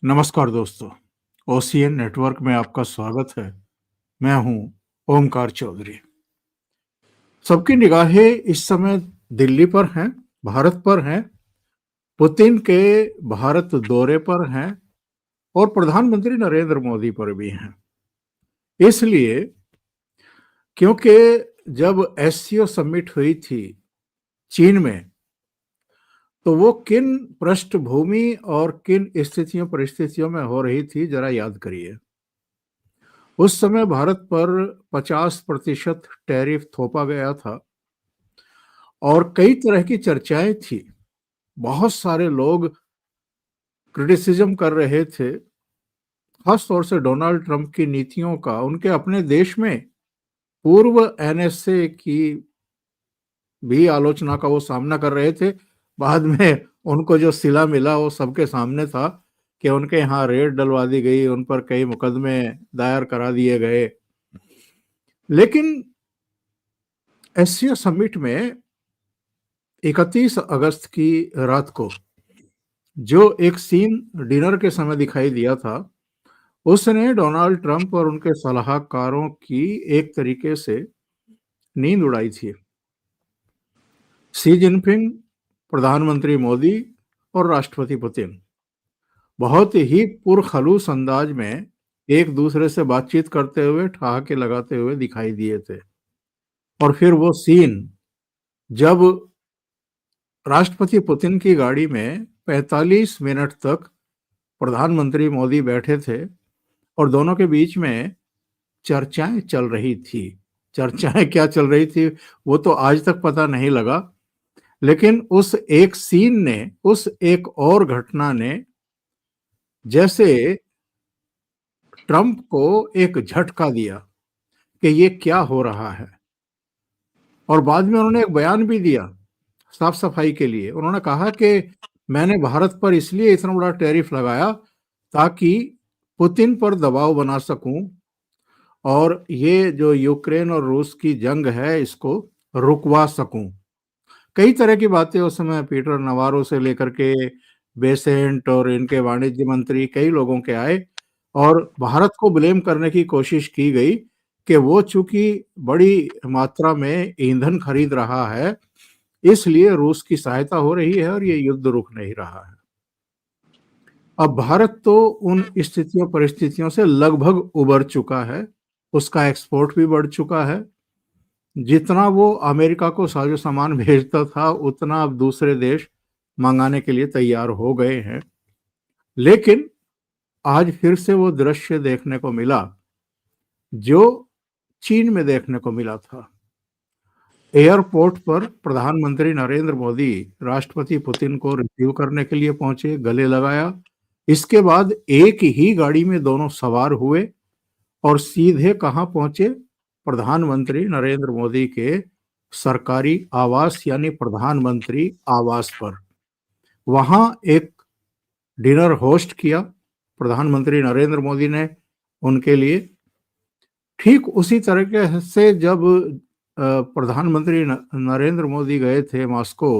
नमस्कार दोस्तों, OCN network में आपका स्वागत है। मैं हूं ओमकार चौधरी। सबकी निगाहें इस समय दिल्ली पर हैं, भारत पर हैं, पुतिन के भारत दौरे पर हैं और प्रधानमंत्री नरेंद्र मोदी पर भी हैं। इसलिए क्योंकि जब एससीओ समिट हुई थी चीन में, तो वो किन पृष्ठभूमि और किन स्थितियों परिस्थितियों में हो रही थी, जरा याद करिए। उस समय भारत पर 50% टैरिफ थोपा गया था और कई तरह की चर्चाएं थी। बहुत सारे लोग क्रिटिसिज्म कर रहे थे, खास तौर से डोनाल्ड ट्रंप की नीतियों का, उनके अपने देश में पूर्व एनएसए की भी आलोचना का वो सामना कर रहे थे। बाद में उनको जो सिला मिला वो सबके सामने था कि उनके यहाँ रेड डलवा दी गई, उन पर कई मुकदमे दायर करा दिए गए। लेकिन एससीओ समिट में 31 अगस्त की रात को जो एक सीन डिनर के समय दिखाई दिया था, उसने डोनाल्ड ट्रंप और उनके सलाहकारों की एक तरीके से नींद उड़ाई थी। शी जिनपिंग, प्रधानमंत्री मोदी और राष्ट्रपति पुतिन बहुत ही पुरखलूस अंदाज में एक दूसरे से बातचीत करते हुए, ठहाके लगाते हुए दिखाई दिए थे। और फिर वो सीन जब राष्ट्रपति पुतिन की गाड़ी में 45 मिनट तक प्रधानमंत्री मोदी बैठे थे और दोनों के बीच में चर्चाएं चल रही थी। चर्चाएं क्या चल रही थी वो तो आज तक पता नहीं लगा, लेकिन उस एक सीन ने, उस एक और घटना ने जैसे ट्रंप को एक झटका दिया कि ये क्या हो रहा है। और बाद में उन्होंने एक बयान भी दिया साफ सफाई के लिए। उन्होंने कहा कि मैंने भारत पर इसलिए इतना बड़ा टैरिफ लगाया ताकि पुतिन पर दबाव बना सकूं और ये जो यूक्रेन और रूस की जंग है इसको रुकवा सकूं। कई तरह की बातें उस समय पीटर नवारो से लेकर के बेसेंट और इनके वाणिज्य मंत्री कई लोगों के आए और भारत को ब्लेम करने की कोशिश की गई कि वो चूंकि बड़ी मात्रा में ईंधन खरीद रहा है, इसलिए रूस की सहायता हो रही है और ये युद्ध रुक नहीं रहा है। अब भारत तो उन स्थितियों परिस्थितियों से लगभग उबर चुका है, उसका एक्सपोर्ट भी बढ़ चुका है। जितना वो अमेरिका को साजो सामान भेजता था उतना अब दूसरे देश मंगाने के लिए तैयार हो गए हैं। लेकिन आज फिर से वो दृश्य देखने को मिला जो चीन में देखने को मिला था। एयरपोर्ट पर प्रधानमंत्री नरेंद्र मोदी राष्ट्रपति पुतिन को रिसीव करने के लिए पहुंचे, गले लगाया। इसके बाद एक ही गाड़ी में दोनों सवार हुए और सीधे कहां पहुंचे? प्रधानमंत्री नरेंद्र मोदी के सरकारी आवास यानी प्रधानमंत्री आवास पर। वहां एक डिनर होस्ट किया प्रधानमंत्री नरेंद्र मोदी ने उनके लिए। ठीक उसी तरीके से जब प्रधानमंत्री नरेंद्र मोदी गए थे मॉस्को,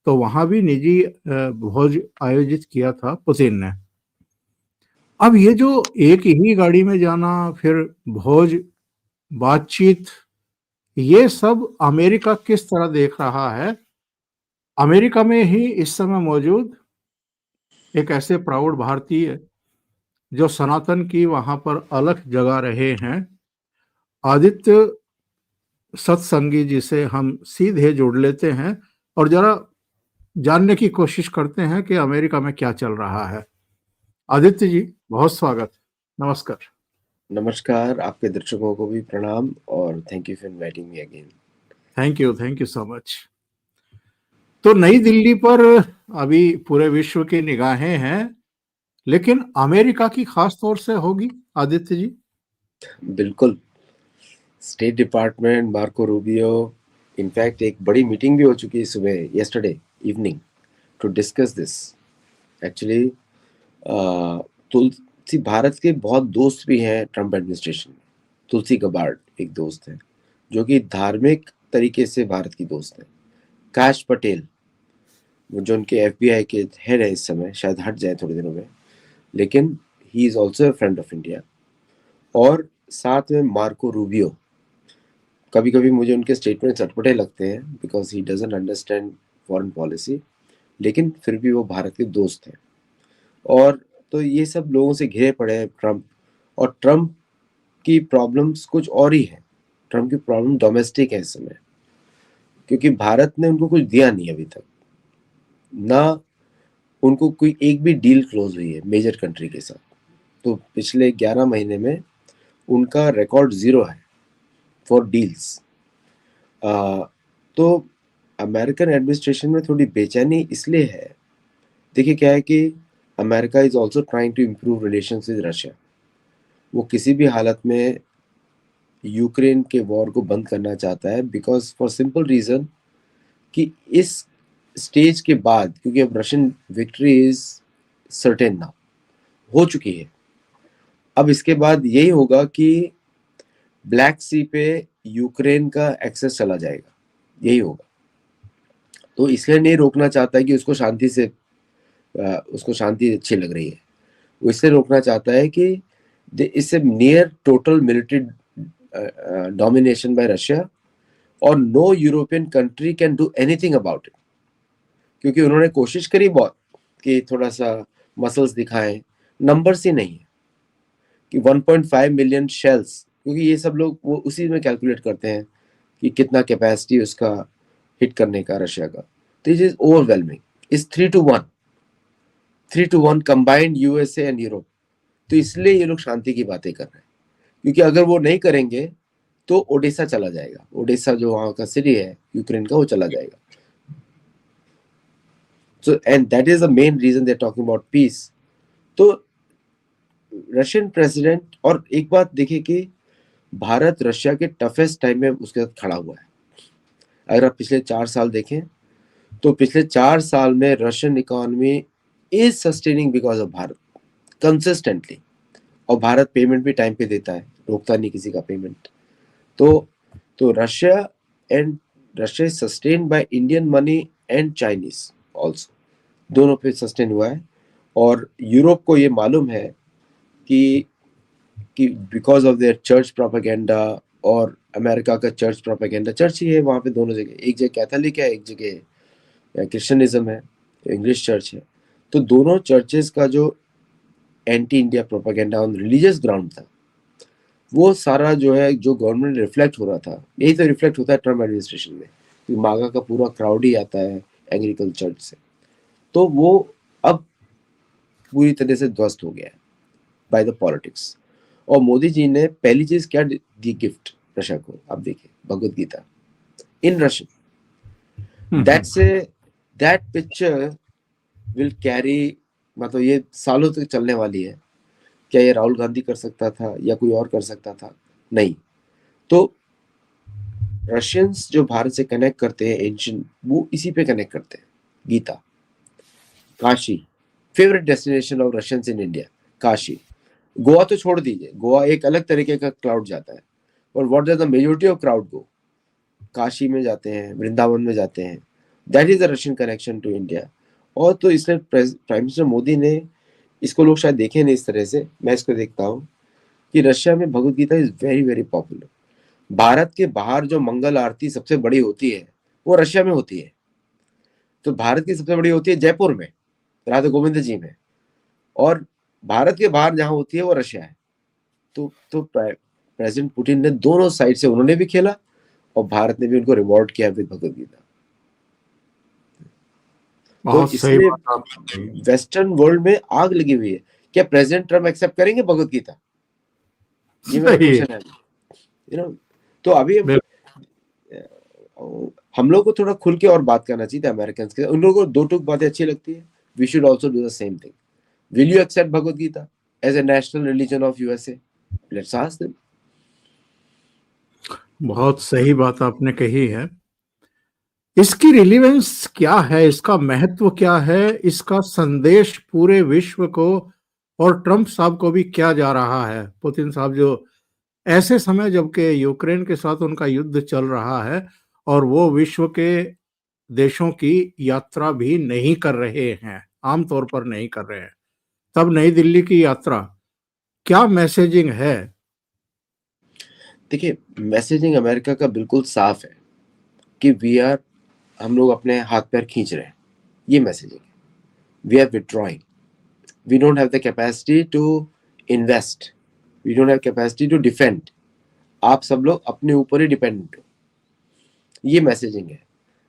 तो वहां भी निजी भोज आयोजित किया था पुतिन ने। अब ये जो एक ही गाड़ी में जाना, फिर भोज, बातचीत, ये सब अमेरिका किस तरह देख रहा है? अमेरिका में ही इस समय मौजूद एक ऐसे प्राउड भारतीय जो सनातन की वहां पर अलख जगा रहे हैं, आदित्य सत्संगी जी से हम सीधे जोड़ लेते हैं और जरा जानने की कोशिश करते हैं कि अमेरिका में क्या चल रहा है। आदित्य जी, बहुत स्वागत, नमस्कार। नमस्कार, आपके दर्शकों को भी प्रणाम और thank you for inviting me again. Thank you so much. तो नई दिल्ली पर अभी पूरे विश्व की निगाहें हैं, लेकिन अमेरिका की खास तौर से होगी आदित्य जी। बिल्कुल, State Department, Marco Rubio, in fact एक बड़ी मीटिंग भी हो चुकी है सुबह, yesterday evening, to discuss this. Actually Tulsi Bharat के बहुत दोस्त भी हैं ट्रम्प एडमिनिस्ट्रेशन में। तुलसी गबार्ड एक दोस्त है जो कि धार्मिक तरीके से भारत की दोस्त है। काश पटेल, वो जो उनके FBI के हेड है इस समय, शायद हट जाए थोड़े दिनों में, लेकिन he is also a friend of India. और साथ में मार्को रूबियो, कभी कभी मुझे उनके स्टेटमेंट चटपटे लगते हैं because he doesn't understand foreign policy, लेकिन फिर भी वो भारत के दोस्त हैं। और तो ये सब लोगों से घिरे पड़े हैं ट्रम्प, और ट्रम्प की प्रॉब्लम्स कुछ और ही है। ट्रम्प की प्रॉब्लम डोमेस्टिक है इस समय, क्योंकि भारत ने उनको कुछ दिया नहीं अभी तक, ना उनको कोई एक भी डील क्लोज हुई है मेजर कंट्री के साथ। तो पिछले 11 महीने में उनका रिकॉर्ड 0 है फॉर डील्स। तो अमेरिकन एडमिनिस्ट्रेशन में थोड़ी बेचैनी इसलिए है, देखिए क्या है कि America is also trying to improve relations with Russia. वो किसी भी हालत में यूक्रेन के वॉर को बंद करना चाहता है, बिकॉज फॉर सिंपल रीजन कि इस स्टेज के बाद, क्योंकि अब Russian victory is certain now, हो चुकी है, अब इसके बाद यही होगा कि ब्लैक सी पे यूक्रेन का एक्सेस चला जाएगा, यही होगा। तो इसलिए नहीं रोकना चाहता है कि उसको शांति से उसको शांति अच्छी लग रही है, वो इसलिए रोकना चाहता है कि इससे near total military domination by Russia, और no European country can do anything about it. क्योंकि उन्होंने कोशिश करी बहुत कि थोड़ा सा मसल्स दिखाएं, नंबर्स ही नहीं है कि 1.5 मिलियन शेल्स, क्योंकि ये सब लोग वो उसी में कैलकुलेट करते हैं कि कितना कैपेसिटी उसका हिट करने का रशिया का। तो is overwhelming, is 3-1 combined USA and Europe. तो इसलिए ये लोग शांति की बातें कर रहे हैं, क्योंकि अगर वो नहीं करेंगे तो ओडेसा चला जाएगा, ओडेसा जो वहां का सिटी है यूक्रेन का, वो चला जाएगा। So and that is the main reason they are talking about peace. तो रशियन प्रेसिडेंट, और एक बात देखिए कि भारत रशिया के टफेस्ट टाइम में उसके साथ खड़ा हुआ है। अगर आप पिछले 4 साल देखें तो पिछले 4 साल में Russian economy is sustaining because of Bharat consistently. और भारत पेमेंट भी टाइम पे देता है, रोकता नहीं किसी का पेमेंट। तो Russia and Russia is sustained by Indian money and Chinese also, दोनों पे सस्टेन हुआ है। और यूरोप को ये मालूम है कि because of their church propaganda, और अमेरिका का चर्च प्रोपेगेंडा, चर्च ही है वहाँ पे दोनों जगह, एक जगह कैथोलिक है, एक जगह क्रिश्चियनिज्म है, इंग्लिश चर्च है। तो दोनों चर्चेस का जो anti India propaganda on religious ground था, वो सारा जो है जो गवर्नमेंट रिफ्लेक्ट हो रहा था, यही तो रिफ्लेक्ट होता है ट्रम्प एडमिनिस्ट्रेशन में, कि मागा का पूरा क्राउड ही आता है एंग्लिकन चर्च से। तो वो अब पूरी तरह से ध्वस्त हो गया है बाय द पॉलिटिक्स। और मोदी जी ने पहली चीज क्या दी गिफ्ट रशिया को, आप देखिए Bhagavad Gita in Russian. That picture will carry, मतलब ये सालों तक चलने वाली है। क्या ये राहुल गांधी कर सकता था या कोई और कर सकता था? नहीं। तो रशियंस जो भारत से कनेक्ट करते हैं एंशियंट, वो इसी पे कनेक्ट करते हैं। Gita, Kashi, favourite destination of Russians in India, Kashi. Goa तो छोड़ दीजिए, गोवा एक अलग तरीके का क्राउड जाता है, और what does the majority of crowd go? Kashi में जाते हैं, वृंदावन में जाते हैं। That is the Russian connection to India. और तो इसलिए प्राइम मिनिस्टर मोदी ने, इसको लोग शायद देखे नहीं इस तरह से, मैं इसको देखता हूँ कि रशिया में Bhagavad Gita is very very popular. Bharat के बाहर जो मंगल आरती सबसे बड़ी होती है वो रशिया में होती है। तो भारत की सबसे बड़ी होती है जयपुर में, राधा गोविंद जी में, और भारत के बाहर जहां होती है वो रशिया है। तो प्रेसिडेंट पुतिन ने दोनों साइड से उन्होंने भी खेला, और भारत ने भी उनको रिवॉर्ड किया विद भगवत गीता। तो बहुत सही इसलिए बात आपने कही। वेस्टर्न वर्ल्ड में आग लगी हुई है। क्या प्रेसिडेंट ट्रम्प एक्सेप्ट करेंगे भगवत गीता? ये मेरा सही है, क्वेश्चन है। तो अभी हम लोग को थोड़ा खुल के और बात करना चाहिए था अमेरिकन के। उन लोगों को दो टूक बातें अच्छी लगती है। We should also do the same thing. Will you accept Bhagavad Gita as a national religion of USA? Let's ask them. बहुत सही बात आपने कही है। इसकी रिलीवेंस क्या है, इसका महत्व क्या है, इसका संदेश पूरे विश्व को और ट्रंप साहब को भी क्या जा रहा है? पुतिन साहब जो ऐसे समय जबकि यूक्रेन के साथ उनका युद्ध चल रहा है और वो विश्व के देशों की यात्रा भी नहीं कर रहे हैं, आमतौर पर नहीं कर रहे हैं, तब नई दिल्ली की यात्रा, क्या मैसेजिंग है? देखिए, मैसेजिंग अमेरिका का बिल्कुल साफ है कि हम लोग अपने हाथ पैर खींच रहे हैं, ये मैसेजिंग है। We are withdrawing, we don't have the capacity to invest, we don't have capacity to defend, आप सब लोग अपने ऊपर ही डिपेंडेंट हो, ये मैसेजिंग है।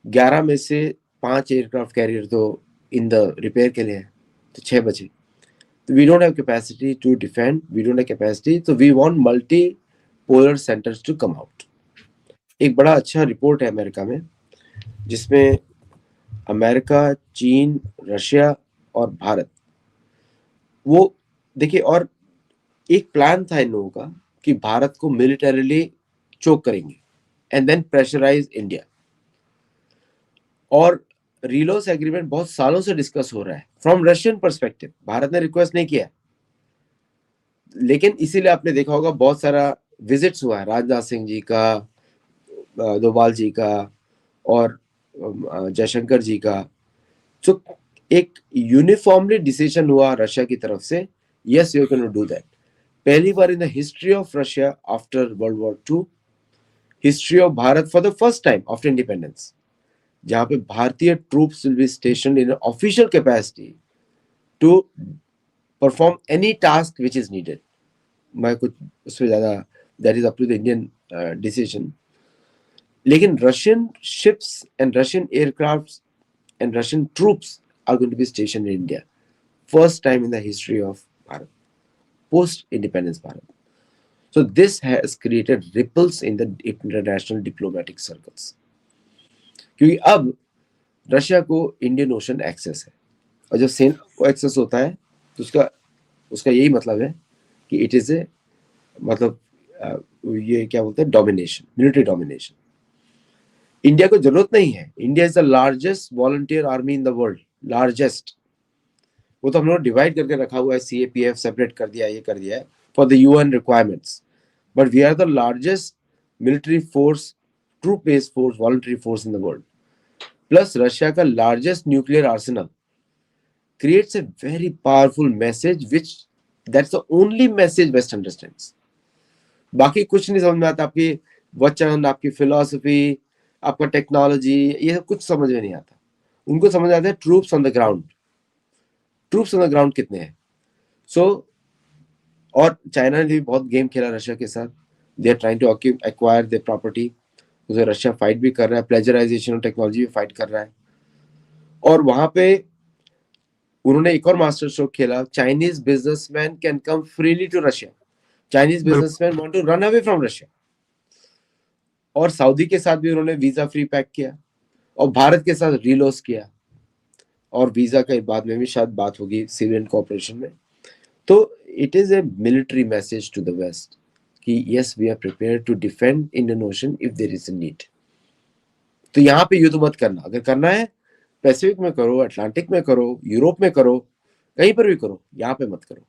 11 में से 5 एयरक्राफ्ट कैरियर तो इन द रिपेयर के लिए है, तो 6 बचे। तो we don't have capacity to defend, we don't have capacity, तो we want multi polar centres to come out. एक बड़ा अच्छा रिपोर्ट है अमेरिका में, जिसमें अमेरिका, चीन, रशिया और भारत, वो देखिए, और एक प्लान था इन लोगों का कि भारत को मिलिटरीली चोक करेंगे एंड देन प्रेशराइज इंडिया। और रिलोस एग्रीमेंट बहुत सालों से डिस्कस हो रहा है फ्रॉम रशियन पर्सपेक्टिव, भारत ने रिक्वेस्ट नहीं किया, लेकिन इसीलिए आपने देखा होगा बहुत सारा विजिट्स हुआ है, राजनाथ सिंह जी का, डोभाल जी का और जयशंकर जी का। तो एक यूनिफॉर्मली डिसीजन हुआ रशिया की तरफ से, yes you can do that. पहली बार in the history of Russia after World War two, history of Bharat for the first time after independence, जहां पे भारतीय troops will be stationed in official capacity to perform any task which is needed. मैं कुछ उससे ज्यादा, that is up to the Indian decision. लेकिन Russian ships and Russian aircraft and Russian troops are going to be stationed in India. First time in the history of Bharat, post-independence Bharat. So this has created ripples in the international diplomatic circles. क्योंकि अब Russia को Indian ocean access है, और जब सेना को access होता है तो उसका यही मतलब है कि इट इज ए, मतलब ये क्या बोलते हैं, डोमिनेशन, मिलिट्री डोमिनेशन। इंडिया को जरूरत नहीं है, India is the largest volunteer army in the world, largest. वो तो हम लोग डिवाइड करके रखा हुआ है, CAPF सेपरेट कर दिया, ये कर दिया है for the UN requirements, but we are the largest military force, troop based force, voluntary force in the world. Plus Russia का largest nuclear arsenal creates a very powerful message, which that's the only message West understands. बाकी कुछ नहीं समझ में आता, आपकी वचन, आपकी फिलॉसफी, आपका टेक्नोलॉजी, ये कुछ समझ में नहीं आता। उनको समझ आता है troops on the ground, troops on the ground कितने हैं। सो और चाइना ने भी बहुत गेम खेला रशिया के साथ, they are trying to acquire their property, उसे रशिया फाइट भी कर रहा है, प्लेजराइजेशन ऑफ टेक्नोलॉजी भी फाइट कर रहा है। और वहां पे उन्होंने एक और मास्टर स्ट्रोक खेला, Chinese businessmen can come freely to Russia, Chinese businessmen want to run away from Russia. और सऊदी के साथ भी उन्होंने वीजा फ्री पैक किया, और भारत के साथ रिलोस किया, और वीजा के बाद में भी शायद बात होगी सिविलियन कोऑपरेशन में। तो it is a military message to the West कि yes we are prepared to defend Indian Ocean if there is a need. तो यहाँ पे युद्ध मत करना, अगर करना है पैसिफिक में करो, अटलांटिक में करो, यूरोप में करो, कहीं पर भी करो, यहाँ पे मत करो।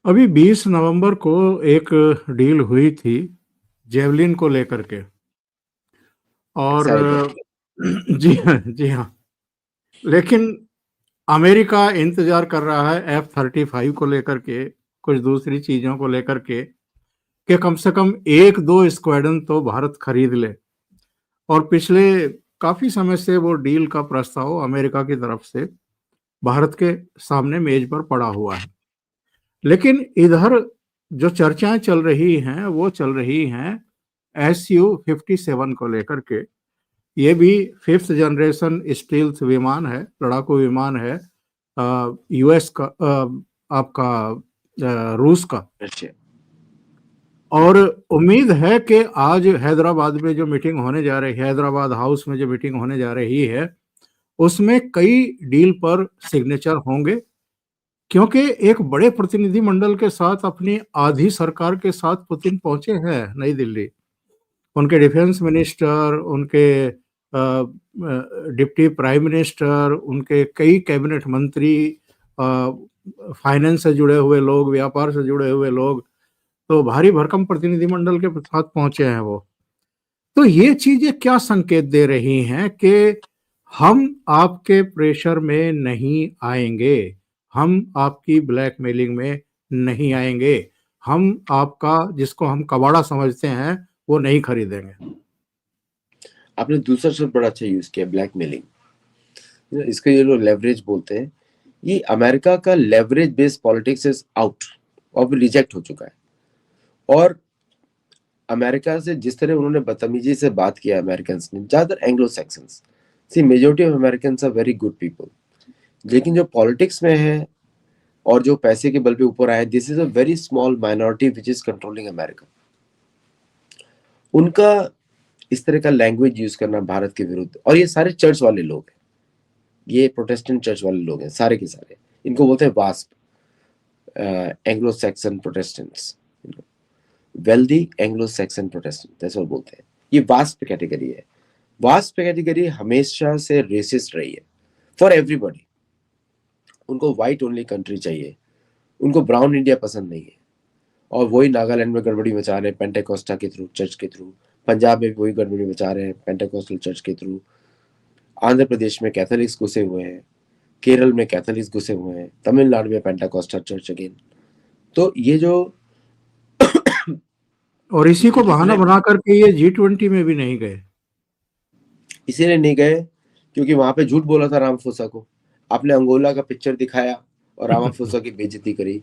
अभी 20 नवंबर को एक डील हुई थी जेवलिन को लेकर के, और जी हाँ, जी हाँ, लेकिन अमेरिका इंतजार कर रहा है F-35 को लेकर के, कुछ दूसरी चीजों को लेकर के, कि कम से कम 1-2 स्क्वाड्रन तो भारत खरीद ले। और पिछले काफी समय से वो डील का प्रस्ताव अमेरिका की तरफ से भारत के सामने मेज पर पड़ा हुआ है। लेकिन इधर जो चर्चाएं चल रही हैं वो चल रही हैं Su-57 को लेकर के। ये भी 5th जनरेशन स्टील्थ विमान है, लड़ाकू विमान है, US का, आपका रूस का। और उम्मीद है कि आज हैदराबाद में जो मीटिंग होने जा रही है, हैदराबाद हाउस में जो मीटिंग होने जा रही है, उसमें कई डील पर सिग्नेचर होंगे, क्योंकि एक बड़े प्रतिनिधिमंडल के साथ, अपनी आधी सरकार के साथ पुतिन पहुंचे हैं नई दिल्ली। उनके डिफेंस मिनिस्टर, उनके डिप्टी प्राइम मिनिस्टर, उनके कई कैबिनेट मंत्री, फाइनेंस से जुड़े हुए लोग, व्यापार से जुड़े हुए लोग, तो भारी भरकम प्रतिनिधिमंडल के साथ पहुंचे हैं वो। तो ये चीजें क्या संकेत दे रही हैं कि हम आपके प्रेशर में नहीं आएंगे, हम आपकी ब्लैकमेलिंग में नहीं आएंगे, हम आपका जिसको हम कबाड़ा समझते हैं वो नहीं खरीदेंगे। आपने दूसरा शब्द बड़ा अच्छा यूज किया, ब्लैकमेलिंग। इसको ये लोग लेवरेज बोलते हैं। ये अमेरिका का leverage based politics is out, अब रिजेक्ट हो चुका है। और अमेरिका से जिस तरह उन्होंने बदतमीजी से बात किया अमेरिकन ने, ज्यादातर Anglo Saxons, see majority of Americans are very good people, लेकिन जो पॉलिटिक्स में है और जो पैसे के बल पे ऊपर आए, this is a very small minority which is controlling America. उनका इस तरह का लैंग्वेज यूज करना भारत के विरुद्ध, और ये सारे चर्च वाले लोग हैं, ये प्रोटेस्टेंट चर्च वाले लोग हैं सारे के सारे, इनको बोलते हैं wasp, Anglo Saxon Protestants, wealthy Anglo Saxon Protestant ऐसा बोलते हैं। ये वास्प कैटेगरी है। वास्प कैटेगरी हमेशा से रेसिस्ट रही है फॉर एवरीबॉडी। उनको व्हाइट ओनली कंट्री चाहिए, उनको ब्राउन इंडिया पसंद नहीं है। और वही नागालैंड में गड़बड़ी मचा रहे हैं पेंटेकोस्टा के थ्रू, चर्च के थ्रू। पंजाब में भी वही गड़बड़ी मचा रहे हैं पेंटेकोस्टल चर्च के थ्रू। आंध्र प्रदेश में कैथोलिक्स घुसे हुए हैं, केरल में कैथोलिक्स घुसे हुए हैं, तमिलनाडु में पेंटेकोस्टल चर्च अगेन। तो ये जो और इसी को बहाना कितने बना करके ये G20 में भी नहीं गए। इसीलिए नहीं गए क्योंकि वहां पे झूठ बोला था रामाफोसा को। आपने अंगोला का पिक्चर दिखाया और रामाफोसा की बेइज्जती करी।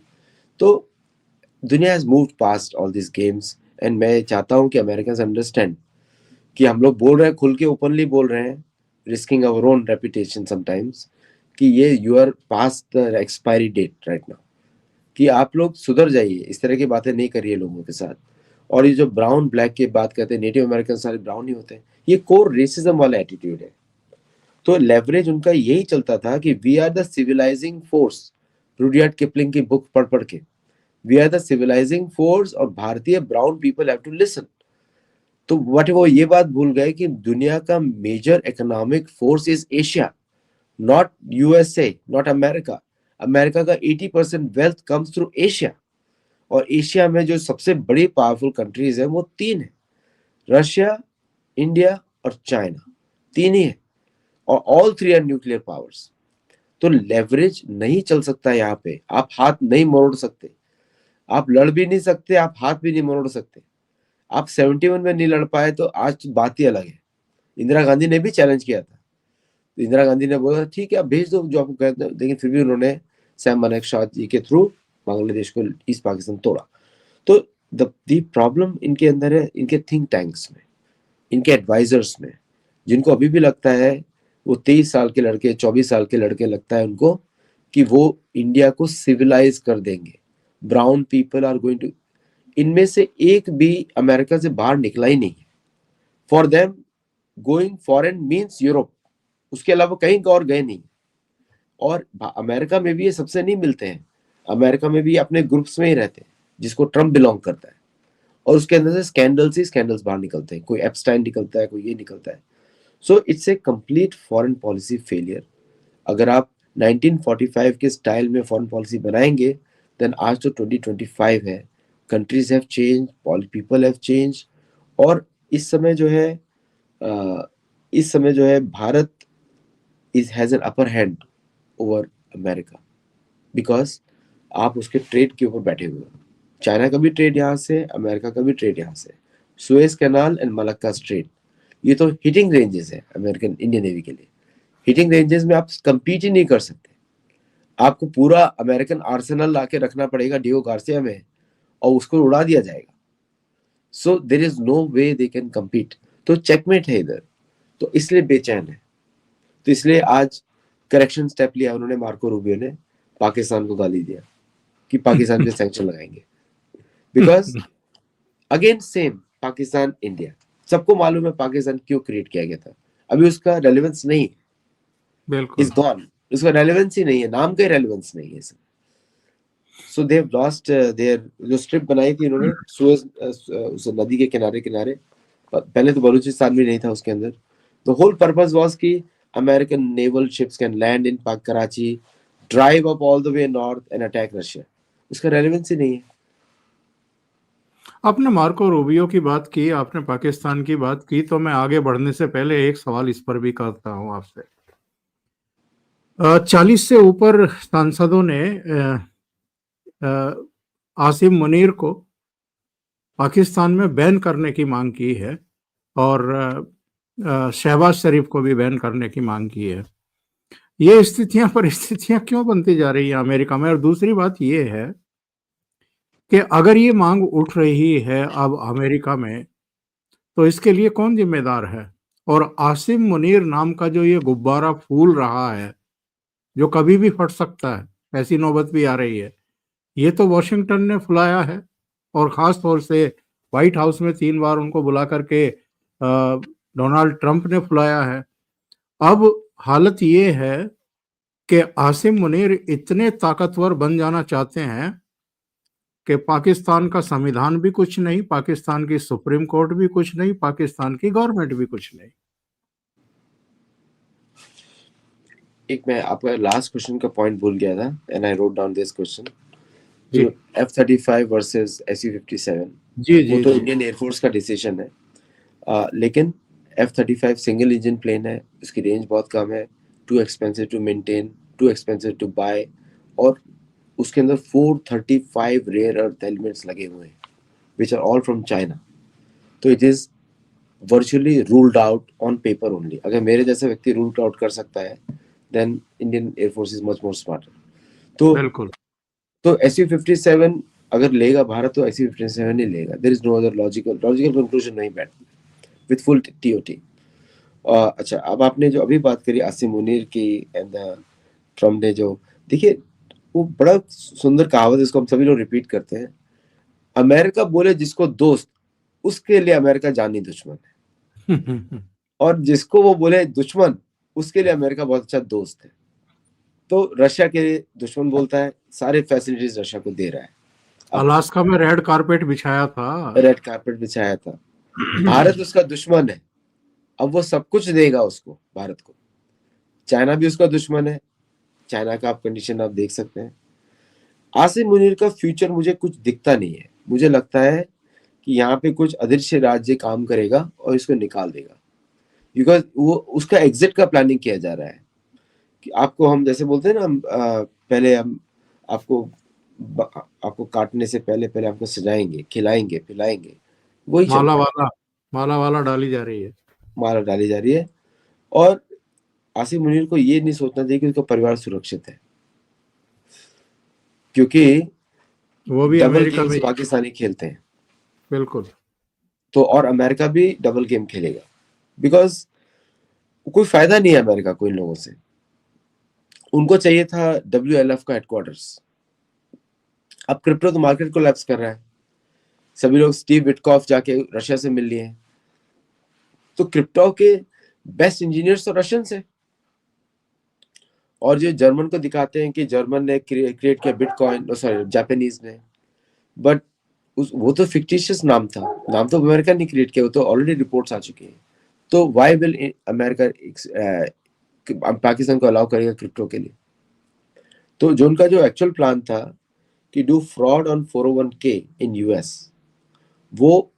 तो दुनिया has moved past all this games, and मैं चाहता हूं कि अमेरिकन अंडरस्टैंड कि हम लोग बोल रहे हैं, खुल के ओपनली बोल रहे हैं, risking our own reputation sometimes, कि ये you are past the expiry date right now, कि आप लोग सुधर जाइए, इस तरह की बातें नहीं करिए लोगों के साथ। और ये जो ब्राउन ब्लैक की बात करते हैं, नेटिव अमेरिकन सारे ब्राउन ही होते हैं, ये कोर रेसिज्म वाला एटीट्यूड है। तो लेवरेज उनका यही चलता था कि we are the civilising force, Rudyard Kipling की बुक पढ़ पढ़ के, we are the civilising force और भारतीय brown people have to listen. तो वट वो ये बात भूल गए कि दुनिया का major economic force is Asia, not USA, not America. America का 80% वेल्थ कम्स थ्रू एशिया, और एशिया में जो सबसे बड़ी पावरफुल कंट्रीज है वो तीन है, रशिया, इंडिया और चाइना, तीन ही है, और all three are nuclear powers. तो लेवरेज नहीं चल सकता यहाँ पे, आप हाथ नहीं मोड़ सकते, आप लड़ भी नहीं सकते, आप हाथ भी नहीं मोड़ सकते। आप 71 में नहीं लड़ पाए तो आज तो बात ही अलग है। इंदिरा गांधी ने भी चैलेंज किया था, तो इंदिरा गांधी ने बोला ठीक है आप भेज दो जो आपको कहते हैं, लेकिन फिर भी उन्होंने सैम मानेकशॉ जी के थ्रू बांग्लादेश को ईस्ट पाकिस्तान तोड़ा। तो द प्रॉब्लम इनके अंदर है, इनके थिंक टैंक्स में, इनके एडवाइजर्स में, जिनको अभी भी लगता है, वो 23 साल के लड़के, 24 साल के लड़के लगता है उनको कि वो इंडिया को सिविलाइज कर देंगे, brown people are going to. इनमें से एक भी अमेरिका से बाहर निकला ही नहीं है। For them going foreign means Europe, उसके अलावा कहीं और गए नहीं। और अमेरिका में भी ये सबसे नहीं मिलते हैं, अमेरिका में भी अपने ग्रुप्स में ही रहते हैं जिसको ट्रम्प बिलोंग करता है, और उसके अंदर से स्कैंडल्स ही स्कैंडल्स बाहर निकलते हैं, कोई एप्स्टाइन निकलता है, कोई ये निकलता है। So it's a complete foreign policy failure. अगर आप 1945 के स्टाइल में फॉरेन पॉलिसी बनाएंगे, देन आज तो 2025 है, countries have change, people have change, और इस समय जो है Bharat is has an upper hand over America, because आप उसके ट्रेड के ऊपर बैठे हुए हो। चाइना का भी ट्रेड यहाँ से, अमेरिका का भी ट्रेड यहाँ से, Suez canal and Malacca strait, ये तो हिटिंग रेंजेस है अमेरिकन इंडियन नेवी के लिए। हिटिंग रेंजेस में आप कंपीट ही नहीं कर सकते, आपको पूरा अमेरिकन आर्सेनल लाके रखना पड़ेगा डियो गार्सिया में, और उसको उड़ा दिया जाएगा। So there is no way they can compete. तो चेकमेट है इधर, तो इसलिए बेचैन है। तो इसलिए आज करेक्शन स्टेप लिया उन्होंने, मार्को रूबियो ने पाकिस्तान को गाली दिया कि पाकिस्तान पे सैंक्शन लगाएंगे, because again same Pakistan India, सबको मालूम है पाकिस्तान क्यों क्रिएट किया गया था, अभी उसका रेलेवेंस नहीं, इज बिल्कुल। गॉन, उसका रेलेवेंस ही नहीं है, नाम का रेलेवेंस नहीं है। सो दे हैव लॉस्ट देयर, जो स्ट्रिप बनाई थी उन्होंने सुएज उस नदी के किनारे किनारे, पहले तो बलूचिस्तान भी नहीं था उसके अंदर। द होल पर्पस वाज कि American naval ships can land in Pak Karachi, drive up all the way north and attack Russia, उसका रेलेवेंस ही नहीं है। आपने मार्को रूबियो की बात की, आपने पाकिस्तान की बात की, तो मैं आगे बढ़ने से पहले एक सवाल इस पर भी करता हूं आपसे। 40 से ऊपर सांसदों ने आसिम मुनीर को पाकिस्तान में बैन करने की मांग की है और शहबाज शरीफ को भी बैन करने की मांग की है। ये परिस्थितियां क्यों बनती जा रही है अमेरिका में? और दूसरी बात ये है कि अगर ये मांग उठ रही है अब अमेरिका में, तो इसके लिए कौन जिम्मेदार है? और आसिम मुनीर नाम का जो ये गुब्बारा फूल रहा है, जो कभी भी फट सकता है, ऐसी नौबत भी आ रही है, ये तो वॉशिंगटन ने फुलाया है और खास तौर से व्हाइट हाउस में 3 बार उनको बुला करके डोनाल्ड ट्रंप ने फुलाया है। अब हालत ये है कि आसिम मुनीर इतने ताकतवर बन जाना चाहते हैं कि पाकिस्तान का संविधान भी कुछ नहीं, पाकिस्तान की सुप्रीम कोर्ट भी कुछ नहीं, पाकिस्तान की गवर्नमेंट भी कुछ नहीं। एक मैं आपका लास्ट क्वेश्चन का पॉइंट भूल गया था, and I wrote down this question. जी F-35 वर्सेस SU-57, जी वो जी तो जी इंडियन एयरफोर्स का डिसीजन है, लेकिन F-35 सिंगल इंजन प्लेन है, उसकी रेंज बहुत कम है, too expensive to maintain, too expensive to buy, और उसके अंदर 435 रेयर अर्थ एलिमेंट्स लगे हुए हैं, which are all from China. तो it is virtually ruled out on paper only. अगर मेरे जैसा व्यक्ति रूल्ड आउट कर सकता है, then Indian Air Force is much more smarter. बिल्कुल। तो SU-57 अगर लेगा भारत, तो SU-57 ही लेगा। There is no other logical conclusion नहीं बैठती विद फुल TOT। अच्छा, अब आपने जो अभी बात करी आसिम मुनीर की एंड ट्रम्प ने जो, देखिए वो बड़ा सुंदर कहावत है, इसको हम सभी लोग रिपीट करते हैं, अमेरिका बोले जिसको दोस्त, उसके लिए अमेरिका जानी दुश्मन है, और जिसको वो बोले दुश्मन, उसके लिए अमेरिका बहुत अच्छा दोस्त है। तो रशिया के दुश्मन बोलता है, सारे फैसिलिटीज रशिया को दे रहा है। अलास्का में रेड कारपेट बिछाया था। रेड कारपेट बिछाया था। भारत उसका दुश्मन है, अब वो सब कुछ देगा उसको, भारत को। चाइना भी उसका दुश्मन है, चाइना का आप कंडीशन आप देख सकते हैं। आसिम मुनीर का फ्यूचर मुझे कुछ दिखता नहीं है। मुझे लगता है कि यहाँ पे कुछ अदृश्य राज्य काम करेगा और इसको निकाल देगा, बिकॉज वो उसका एग्जिट का प्लानिंग किया जा रहा है कि आपको, हम जैसे बोलते हैं ना, हम पहले हम आपको आपको काटने से पहले पहले आपको सजाएंगे, खिलाएंगे, पिलाएंगे, वही चल रहा है। माला वाला डाली जा रही है, माला डाली जा रही है। और आसिम मुनीर को ये नहीं सोचना चाहिए कि उसका परिवार सुरक्षित है, क्योंकि वो भी डबल अमेरिका गेम्स में। पाकिस्तानी खेलते हैं, बिल्कुल। तो और अमेरिका भी डबल गेम खेलेगा, बिकॉज कोई फायदा नहीं है अमेरिका को इन लोगों से। उनको चाहिए था WLF का हेडक्वार्टर्स। अब क्रिप्टो तो मार्केट कोलैप्स कर रहा है, सभी लोग स्टीव विटकॉफ जाके रशिया से मिल लिए, तो क्रिप्टो के बेस्ट इंजीनियर्स तो रशियंस हैं। और जो जर्मन को दिखाते हैं कि जर्मन ने क्रिएट किया बिटकॉइन, सॉरी जापानीज ने, बट वो तो फिक्टिशियस नाम था, नाम तो अमेरिका ने क्रिएट किया, वो तो ऑलरेडी रिपोर्ट्स आ चुकी हैं। तो व्हाई विल अमेरिका पाकिस्तान को अलाउ करेगा क्रिप्टो के लिए? तो जो उनका जो एक्चुअल प्लान था कि do fraud on 401k in US, वो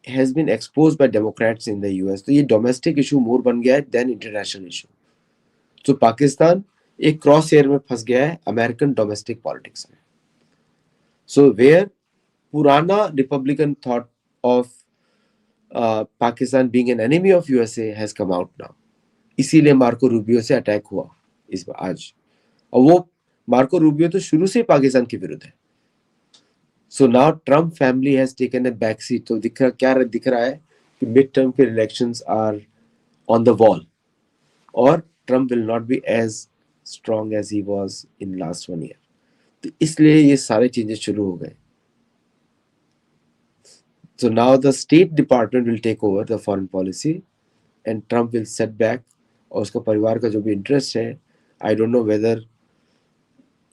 has been exposed by Democrats in the US। तो ये डोमेस्टिक इशू मोर बन गया है देन इंटरनेशनल इशू। तो पाकिस्तान एक क्रॉस एयर में फंस गया है अमेरिकन डोमेस्टिक पॉलिटिक्स में। सो वेयर पुराना Republican thought of Pakistan being an enemy of USA has come out now. इसीलिए मार्को रूबियो से अटैक हुआ इस बार आज, और वो मार्को रूबियो तो शुरू से पाकिस्तान के विरुद्ध है। So now Trump family has taken a back seat. तो दिख रहा है कि मिड टर्म के elections are on the wall, और Trump will not be as strong as he was in last 1 year. तो इसलिए ये सारे चेंजेस शुरू हो गए। So now the State Department will take over the foreign policy and Trump will set back, और उसका परिवार का जो भी इंटरेस्ट है, I don't know whether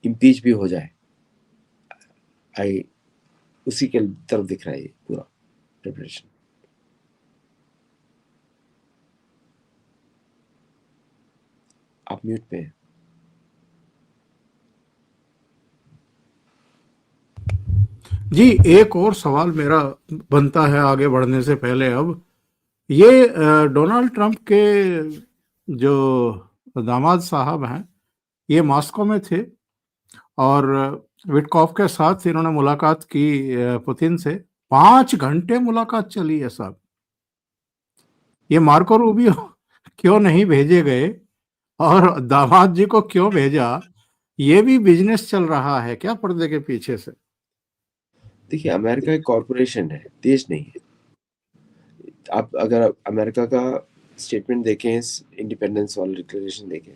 impeach भी हो जाए, उसी के तरफ दिख रहा है ये पूरा प्रिपरेशन। आप म्यूट पे हैं। जी एक और सवाल मेरा बनता है आगे बढ़ने से पहले। अब ये डोनाल्ड ट्रंप के जो दामाद साहब हैं, ये मॉस्को में थे और विटकॉफ के साथ इन्होंने मुलाकात की पुतिन से। 5 घंटे मुलाकात चली है साहब। ये मार्को रूबियो क्यों नहीं भेजे गए और दामाद जी को क्यों भेजा, ये भी बिजनेस चल रहा है क्या पर्दे के पीछे से? देखिए, अमेरिका एक कॉरपोरेशन है, देश नहीं है। आप अगर अमेरिका का स्टेटमेंट देखें, इंडिपेंडेंस वाला डिक्लेरेशन देखें,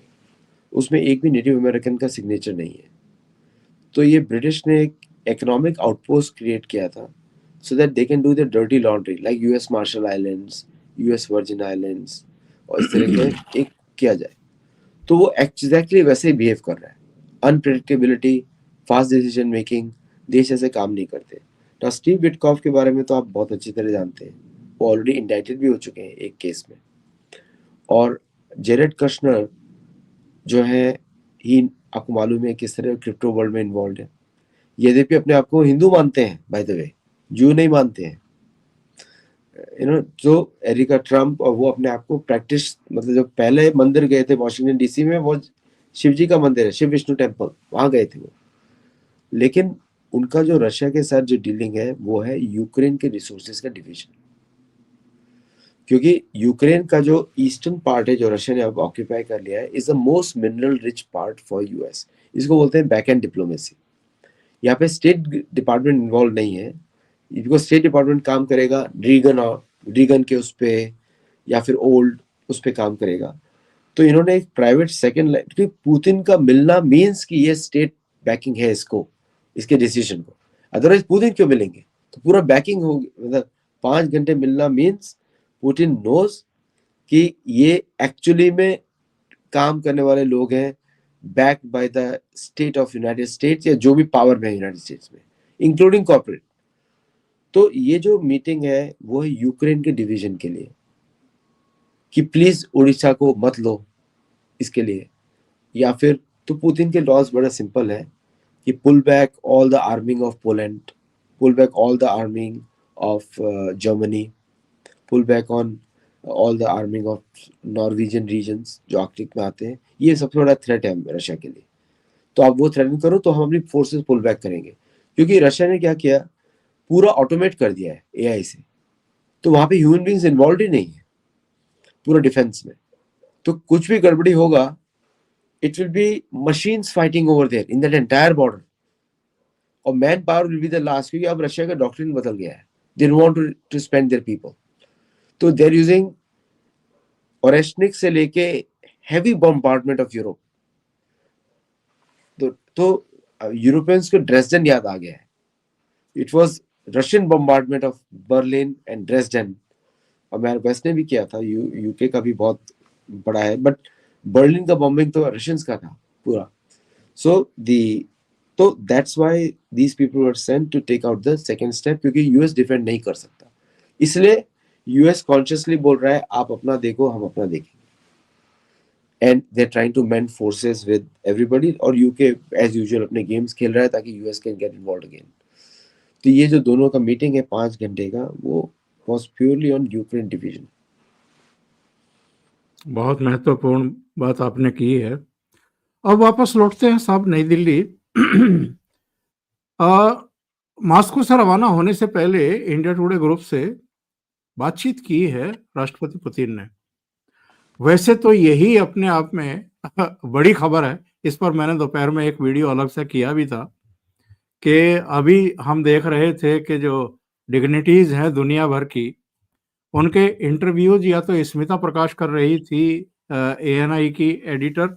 उसमें एक भी नेटिव अमेरिकन का सिग्नेचर नहीं है। तो ये ब्रिटिश ने एक इकोनॉमिक आउटपोस्ट क्रिएट किया था so that they can do the dirty laundry like US Marshall Islands, US virgin islands और इस तरह के एक किया जाए। तो वो एग्जैक्टली वैसे ही बिहेव कर रहा है। अनप्रेडिक्टेबिलिटी, फास्ट डिसीजन मेकिंग, देश ऐसे काम नहीं करते। तो स्टीव विटकॉफ के बारे में तो आप बहुत अच्छी तरह जानते हैं, वो ऑलरेडी इंडाइटेड भी हो चुके हैं एक केस में। और जेरेड कश्नर जो है, ही आपको मालूम है किस तरह क्रिप्टो वर्ल्ड में इन्वॉल्व है। यद्यपि अपने आप को हिंदू मानते हैं, बाय द वे, जू नहीं मानते हैं। जो एरिका ट्रम्प और वो अपने आप को प्रैक्टिस, मतलब जब पहले मंदिर गए थे वॉशिंगटन डीसी में, वो शिव जी का मंदिर है, शिव विष्णु टेम्पल, वहां गए थे वो। लेकिन उनका जो रशिया के साथ जो डीलिंग है वो है यूक्रेन के रिसोर्सेज का डिवीजन। क्योंकि यूक्रेन का जो ईस्टर्न पार्ट है जो रशिया ने अब ऑक्यूपाई कर लिया है, is the most mineral rich part for US. इसको बोलते हैं बैक एंड डिप्लोमेसी। यहाँ पे स्टेट डिपार्टमेंट इन्वॉल्व नहीं है, बिकॉज स्टेट डिपार्टमेंट काम करेगा रीगन के उस पे या फिर ओल्ड उस पे काम करेगा। तो इन्होंने एक प्राइवेट सेकंड लाइन, क्योंकि पुतिन का मिलना मीन्स कि ये स्टेट बैकिंग है इसको, इसके डिसीजन को। अदरवाइज पुतिन क्यों मिलेंगे? तो पूरा बैकिंग होगी। मतलब 5 घंटे मिलना मीन्स पुतिन नोज कि ये एक्चुअली में काम करने वाले लोग हैं, backed by the state of United states या जो भी पावर में है यूनाइटेड स्टेट्स में, इंक्लूडिंग कॉर्पोरेट। तो ये जो मीटिंग है वो है यूक्रेन के डिवीजन के लिए, कि प्लीज उड़ीसा को मत लो इसके लिए, या फिर तो पुतिन के लॉज बड़ा सिंपल है कि pull back all the arming of Poland, pull back all the arming of Germany, pull back on all the arming of Norwegian regions जो आर्कटिक में आते हैं। ये सबसे बड़ा थ्रेट है रशिया के लिए। तो आप वो थ्रेटन करो तो हम अपनी फोर्सेस पुल बैक करेंगे। क्योंकि रशिया ने क्या किया, पूरा ऑटोमेट कर दिया है एआई से, तो वहां पे ह्यूमन बींग्स इन्वॉल्व ही नहीं है पूरा डिफेंस में। तो कुछ भी गड़बड़ी होगा, it will be machines fighting over there in that entire border, और man power will be the last. क्योंकि अब रशिया का डॉक्ट्रिन बदल गया है, they don't want to spend their people. तो दे आर यूजिंग ओरेशनिक से लेके हैवी बॉम्बार्डमेंट ऑफ यूरोप। तो यूरोपियंस को ड्रेसडन याद आ गया है। It was Russian bombardment of Berlin and Dresden. और वेस्ट ने भी किया था, यूके का भी बहुत बड़ा है, बट बर्लिन का बॉम्बिंग तो रशियंस का था पूरा। तो that's why these people were sent to take out the second step, क्योंकि यूएस डिफेंड नहीं कर सकता। इसलिए यूएस कॉन्शियसली बोल रहा है आप अपना देखो, हम अपना देखेंगे। And they trying to mend forces with everybody, और यूके एज यूजुअल अपने गेम्स खेल रहा है ताकि US can get involve again. तो ये जो दोनों का मीटिंग है 5 घंटे का, वो was purely on Ukraine division. बहुत महत्वपूर्ण बात आपने की है। अब वापस लौटते हैं साहब नई दिल्ली। मॉस्को से रवाना होने से पहले इंडिया टुडे ग्रुप से बातचीत की है राष्ट्रपति पुतिन ने। वैसे तो यही अपने आप में बड़ी खबर है। इस पर मैंने दोपहर में एक वीडियो अलग से किया भी था कि अभी हम देख रहे थे कि जो डिग्निटीज हैं दुनिया भर की, उनके इंटरव्यूज या तो स्मिता प्रकाश कर रही थी एएनआई की एडिटर,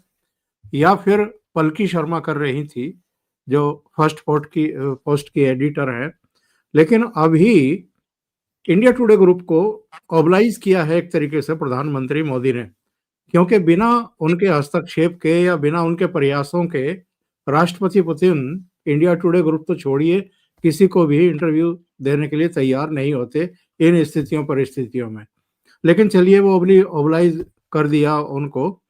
या फिर पलकी शर्मा कर रही थी जो फर्स्ट पोस्ट की एडिटर है। लेकिन अभी इंडिया टुडे ग्रुप को ऑबलाइज किया है एक तरीके से प्रधानमंत्री मोदी ने, क्योंकि बिना उनके हस्तक्षेप के या बिना उनके प्रयासों के राष्ट्रपति पुतिन इंडिया टुडे ग्रुप तो छोड़िए, किसी को भी इंटरव्यू देने के लिए तैयार नहीं होते इन परिस्थितियों में। लेकिन चलिए वो ओबलाइज कर दिया उनको।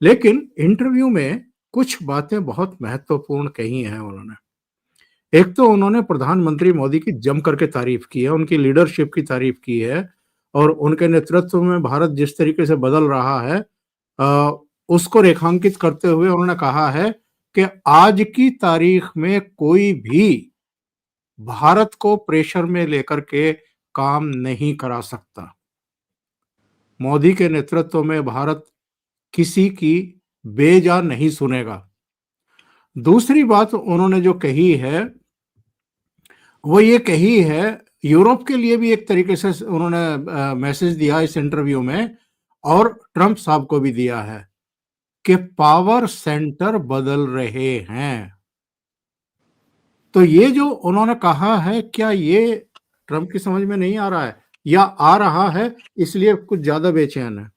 लेकिन इंटरव्यू में कुछ बातें बहुत महत्वपूर्ण कही हैं उन्होंने। एक तो उन्होंने प्रधानमंत्री मोदी की जम करके तारीफ की है, उनकी लीडरशिप की तारीफ की है, और उनके नेतृत्व में भारत जिस तरीके से बदल रहा है उसको रेखांकित करते हुए उन्होंने कहा है कि आज की तारीख में कोई भी भारत को प्रेशर में लेकर के काम नहीं करा सकता। मोदी के नेतृत्व में भारत किसी की बेजा नहीं सुनेगा। दूसरी बात उन्होंने जो कही है वो ये कही है, यूरोप के लिए भी एक तरीके से उन्होंने मैसेज दिया इस इंटरव्यू में, और ट्रंप साहब को भी दिया है कि पावर सेंटर बदल रहे हैं। तो ये जो उन्होंने कहा है, क्या ये ट्रंप की समझ में नहीं आ रहा है या आ रहा है इसलिए कुछ ज्यादा बेचैन है?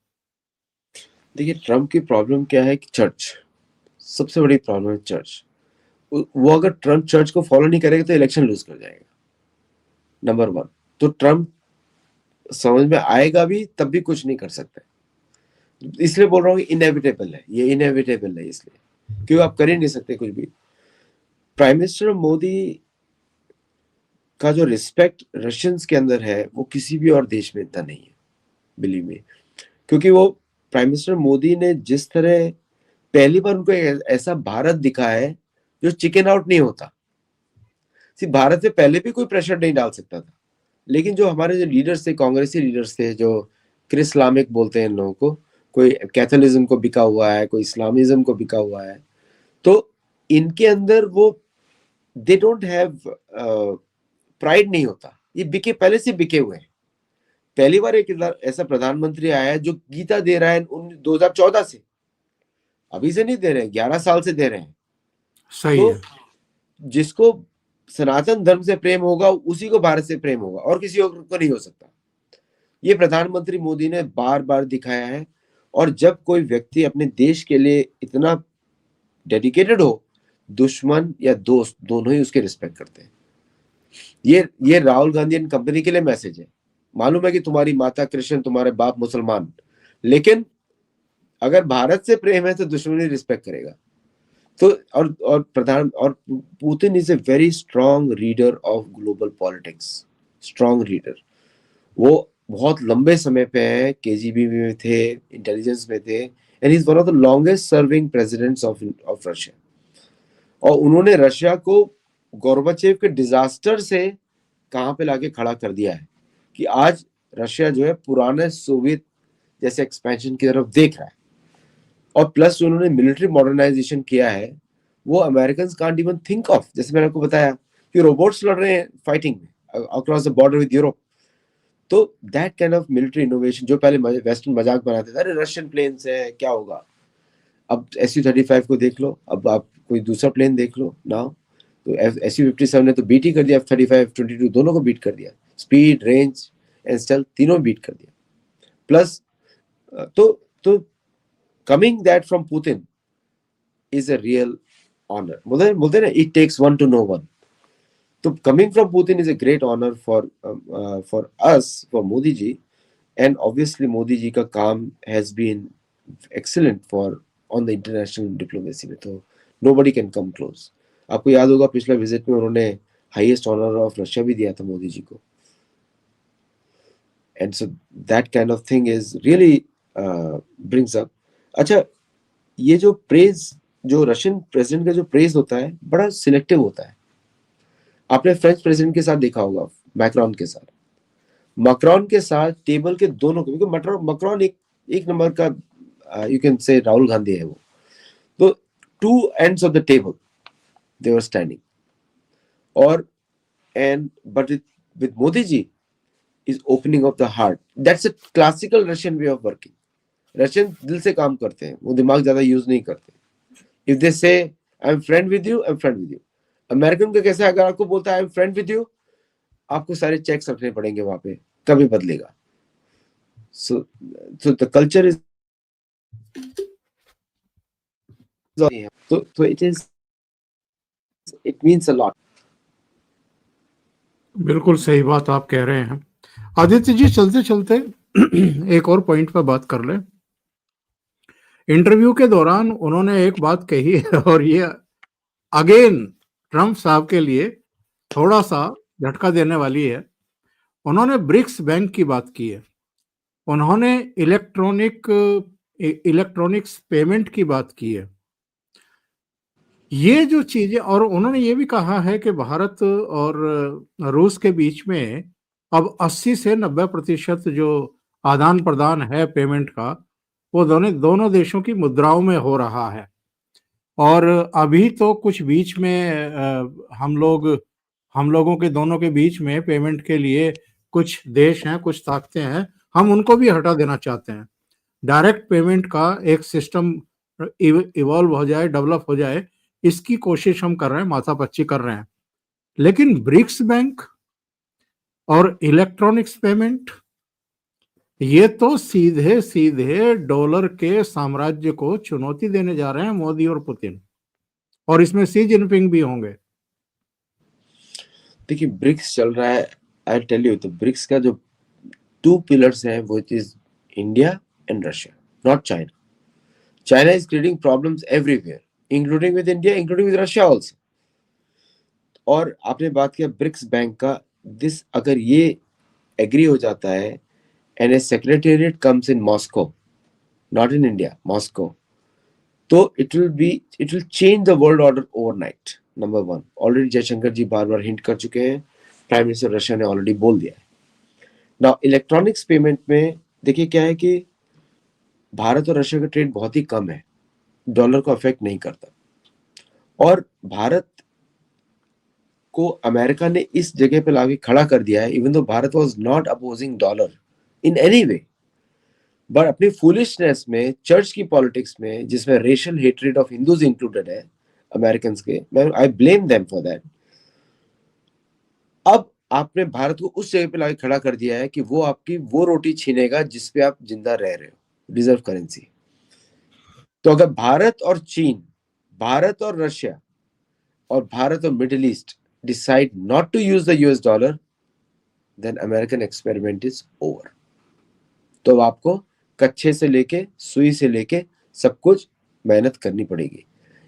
देखिए, ट्रंप की प्रॉब्लम क्या है कि चर्च, सबसे बड़ी प्रॉब्लम है चर्च। वो अगर ट्रंप चर्च को फॉलो नहीं करेगा तो इलेक्शन लूज कर जाएगा, नंबर वन। तो ट्रंप समझ में आएगा भी तब भी कुछ नहीं कर सकता, इसलिए बोल रहा हूँ इनएविटेबल है, ये इनएविटेबल है इसलिए, क्योंकि आप कर ही नहीं सकते कुछ भी। प्राइम मिनिस्टर मोदी का जो रिस्पेक्ट रशियंस के अंदर है वो किसी भी और देश में इतना नहीं है, बिलीव मी। क्योंकि वो प्राइम मिनिस्टर मोदी ने जिस तरह पहली बार उनको ऐसा भारत दिखा है जो चिकन आउट नहीं होता। सिर्फ भारत से पहले भी कोई प्रेशर नहीं डाल सकता था, लेकिन जो हमारे जो लीडर्स थे, कांग्रेसी लीडर्स थे, जो क्रिस्लामिक बोलते हैं इन लोगों को, कोई कैथोलिज्म को बिका हुआ है, कोई इस्लामिज्म को बिका हुआ है, तो इनके अंदर वो दे डोंट हैव प्राइड नहीं होता, ये बिके, पहले से बिके हुए हैं। पहली बार एक ऐसा प्रधानमंत्री आया है जो गीता दे रहा है 2014 से, अभी से नहीं दे रहे हैं, 11 साल से दे रहे हैं। सही तो है। जिसको सनातन धर्म से प्रेम होगा उसी को भारत से प्रेम होगा, और किसी और को नहीं हो सकता। ये प्रधानमंत्री मोदी ने बार बार दिखाया है। और जब कोई व्यक्ति अपने देश के लिए इतना डेडिकेटेड हो, दुश्मन या दोस्त दोनों ही उसके रिस्पेक्ट करते हैं। ये राहुल गांधी एंड कंपनी के लिए मैसेज है। मालूम है कि तुम्हारी माता कृष्ण, तुम्हारे बाप मुसलमान, लेकिन अगर भारत से प्रेम है तो दुश्मनी रिस्पेक्ट करेगा। तो और Putin is a very strong reader of global politics, strong reader. वो बहुत लंबे समय पे है, केजीबी में थे, इंटेलिजेंस में थे, and is one of the longest serving presidents of Russia. और उन्होंने रशिया को गोर्बाचेव के डिजास्टर से कहां पे लाके खड़ा कर दिया है कि आज रशिया जो है पुराने सोवियत जैसे एक्सपेंशन की तरफ देख रहा है। और प्लस जो उन्होंने मिलिट्री मॉडर्नाइजेशन किया है वो American can't even think of. जैसे मैंने आपको बताया कि रोबोट्स लड़ रहे हैं फाइटिंग में across the border with Europe. तो that kind of military innovation, जो पहले वेस्टर्न मजाक बनाते थे, अरे रशियन प्लेन्स है क्या होगा, अब SU-35 को देख लो, अब आप कोई दूसरा प्लेन देख लो नाउ। तो SU-57 ने तो बीट ही कर दिया, F-35, 22 दोनों को बीट कर दिया, स्पीड, रेंज एंड स्टेल्थ तीनों बीट कर दिया। प्लस तो coming that from Putin is a real honor. बोलते ना, it takes one to know one. तो coming from Putin is a great honor for us, for Modi ji, and obviously Modi ji का काम has been excellent for on the international diplomacy में, तो nobody can come close. आपको याद होगा पिछला visit में उन्होंने हाईएस्ट ऑनर ऑफ रशिया भी दिया था मोदी जी को, and so that kind of thing is really brings up. अच्छा, ये जो प्रेज, जो रशियन प्रेसिडेंट का जो प्रेज होता है बड़ा सिलेक्टिव होता है। आपने फ्रेंच प्रेसिडेंट के साथ देखा होगा, मैक्रोन के साथ, मैक्रोन के साथ टेबल के दोनों को, क्योंकि मैक्रोन एक नंबर का you can say Rahul Gandhi है वो, तो two ends of the table they were standing. और and but with Modi ji is opening of the heart. That's a classical Russian way of working. Russian दिल से काम करते हैं, वो दिमाग ज्यादा यूज नहीं करते। इफ दे से I am friend with you, I am friend with you. American का कैसे, अगर आपको बोलता है I am friend with you, आपको सारे चेक्स रखने पड़ेंगे वहां पे, कभी बदलेगा। सो द कल्चर इज तो इट मीन्स अ लॉट। बिल्कुल सही बात आप कह रहे हैं। आदित्य जी, चलते चलते एक और पॉइंट पर बात कर लें। इंटरव्यू के दौरान उन्होंने एक बात कही है, और ये अगेन ट्रंप साहब के लिए थोड़ा सा झटका देने वाली है। उन्होंने ब्रिक्स बैंक की बात की है। उन्होंने इलेक्ट्रॉनिक इलेक्ट्रॉनिक्स पेमेंट की बात की है। ये जो चीजें, और उन्होंने ये भी कहा है कि भारत और रूस के बीच में अब 80 से 90% जो आदान प्रदान है पेमेंट का, वो दोनों दोनों देशों की मुद्राओं में हो रहा है। और अभी तो कुछ बीच में हम लोगों के दोनों के बीच में पेमेंट के लिए कुछ देश हैं, कुछ ताकतें हैं, हम उनको भी हटा देना चाहते हैं। डायरेक्ट पेमेंट का एक सिस्टम इवॉल्व हो जाए, डेवलप हो जाए, इसकी कोशिश हम कर रहे हैं, माथापच्ची कर रहे हैं। लेकिन ब्रिक्स बैंक और इलेक्ट्रॉनिक्स पेमेंट, ये तो सीधे सीधे डॉलर के साम्राज्य को चुनौती देने जा रहे हैं मोदी और पुतिन, और इसमें सी जिनपिंग भी होंगे। देखिए ब्रिक्स चल रहा है, आई टेल यू, तो ब्रिक्स का जो 2 पिलर्स हैं वो is India and Russia, not China. China is creating problems everywhere, including with India, including with Russia also. और आपने बात किया ब्रिक्स बैंक का, दिस अगर ये एग्री हो जाता है and a secretariat comes in Moscow, not in India, Moscow, तो it will change the world order overnight. Number 1, already Jaishankar ji बार बार हिंट कर चुके हैं, प्राइम मिनिस्टर रशिया ने ऑलरेडी बोल दिया है. नाउ इलेक्ट्रॉनिक्स पेमेंट में देखिए क्या है कि भारत और रशिया का ट्रेड बहुत ही कम है, डॉलर को अफेक्ट नहीं करता. और भारत को अमेरिका ने इस जगह पे लाके खड़ा कर दिया है, even though Bharat was not opposing dollar in any way, but अपनी फूलिशनेस में, चर्च की पॉलिटिक्स में, जिसमें racial hatred of Hindus included है अमेरिकन के, मैं I blame them for that. अब आपने भारत को उस जगह पे लाके खड़ा कर दिया है कि वो आपकी वो रोटी छीनेगा जिसपे आप जिंदा रह रहे हो, रिजर्व करेंसी. तो अगर भारत और चीन, भारत और रशिया और भारत और middle east decide not to use the US dollar, then American experiment is over. तो आपको कच्चे से लेके सुई से लेके सब कुछ मेहनत करनी पड़ेगी.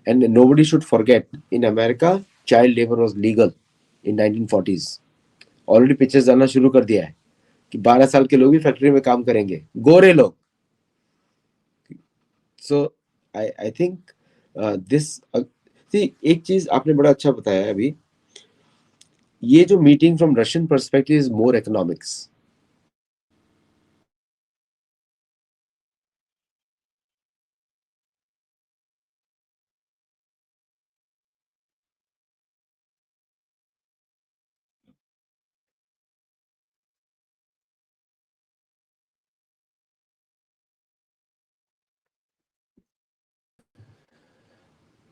And nobody should forget, in America child labor was legal in 1940s. Already pictures आना शुरू कर दिया है कि 12 साल के लोग भी फैक्ट्री में काम करेंगे, गोरे लोग. सो आई थिंक दिस, एक चीज आपने बड़ा अच्छा बताया है अभी, ये जो meeting from Russian perspective is more economics.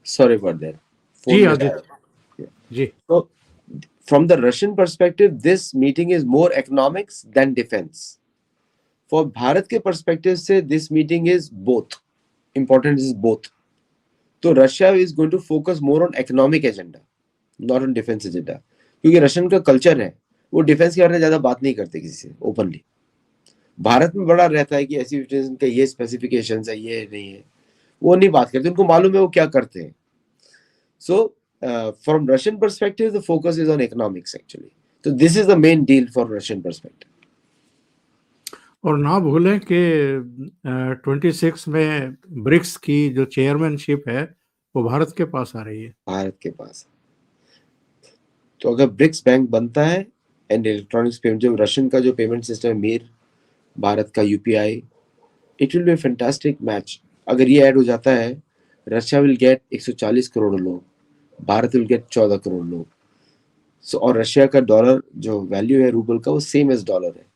Sorry for that, जी फोन में आदित्य जी. तो from the Russian perspective, this meeting is more economics than defense. For Bharat के perspective से this meeting is both. Important is both. तो Russia is going to focus more on economic agenda, not on defense agenda. क्योंकि Russian का culture है, वो defence के बारे में ज्यादा बात नहीं करते किसी से ओपनली. भारत में बड़ा रहता है कि ऐसी सिचुएशन का ये स्पेसिफिकेशंस है, ये नहीं है, वो नहीं बात करते, उनको मालूम है वो क्या करते हैं. So from Russian perspective, the focus is on economics actually. So this is the main deal for Russian perspective. और ना भूलें कि 26 में ब्रिक्स की जो चेयरमैनशिप है वो भारत के पास आ रही है. भारत के पास. तो अगर ब्रिक्स बैंक बनता है एंड इलेक्ट्रॉनिक्स पेमेंट, जो रशियन का जो पेमेंट सिस्टम है मीर, भारत का UPI, it will be fantastic match. अगर ये ऐड हो जाता है, रशिया विल गेट 140 करोड़ लोग, भारत विल गेट 14 करोड़ लोग. सो और रशिया का डॉलर जो वैल्यू है रूबल का, वो सेम एज डॉलर है,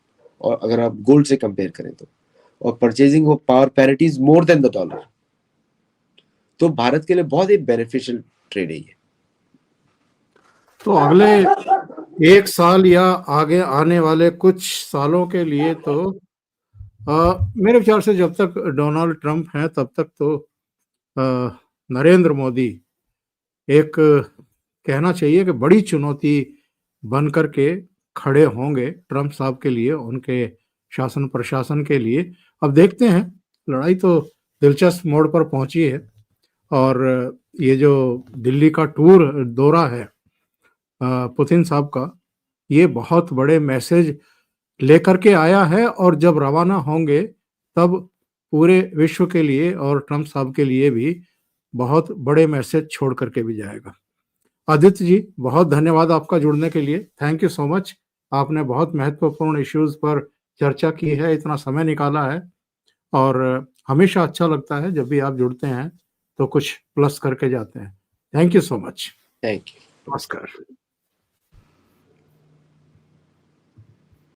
और अगर आप गोल्ड से कंपेयर करें तो, और परचेजिंग वो power parity is more than the dollar. तो भारत के लिए बहुत ही बेनिफिशियल ट्रेड है ये. तो अगले 1 साल या आगे आने वाले कुछ सालों के लिए तो मेरे विचार से जब तक डोनाल्ड ट्रंप हैं तब तक तो नरेंद्र मोदी एक कहना चाहिए कि बड़ी चुनौती बन करके खड़े होंगे ट्रंप साहब के लिए, उनके शासन प्रशासन के लिए. अब देखते हैं, लड़ाई तो दिलचस्प मोड़ पर पहुंची है, और ये जो दिल्ली का दौरा है पुतिन साहब का, ये बहुत बड़े मैसेज लेकर के आया है. और जब रवाना होंगे तब पूरे विश्व के लिए और ट्रम्प साहब के लिए भी बहुत बड़े मैसेज छोड़ करके भी जाएगा। आदित्य जी, बहुत धन्यवाद आपका जुड़ने के लिए। Thank you so much. आपने बहुत महत्वपूर्ण इश्यूज पर चर्चा की है, इतना समय निकाला है, और हमेशा अच्छा लगता है जब भी आप जुड़ते हैं तो कुछ प्लस करके जाते हैं। Thank you so much. Thank you. नमस्कार।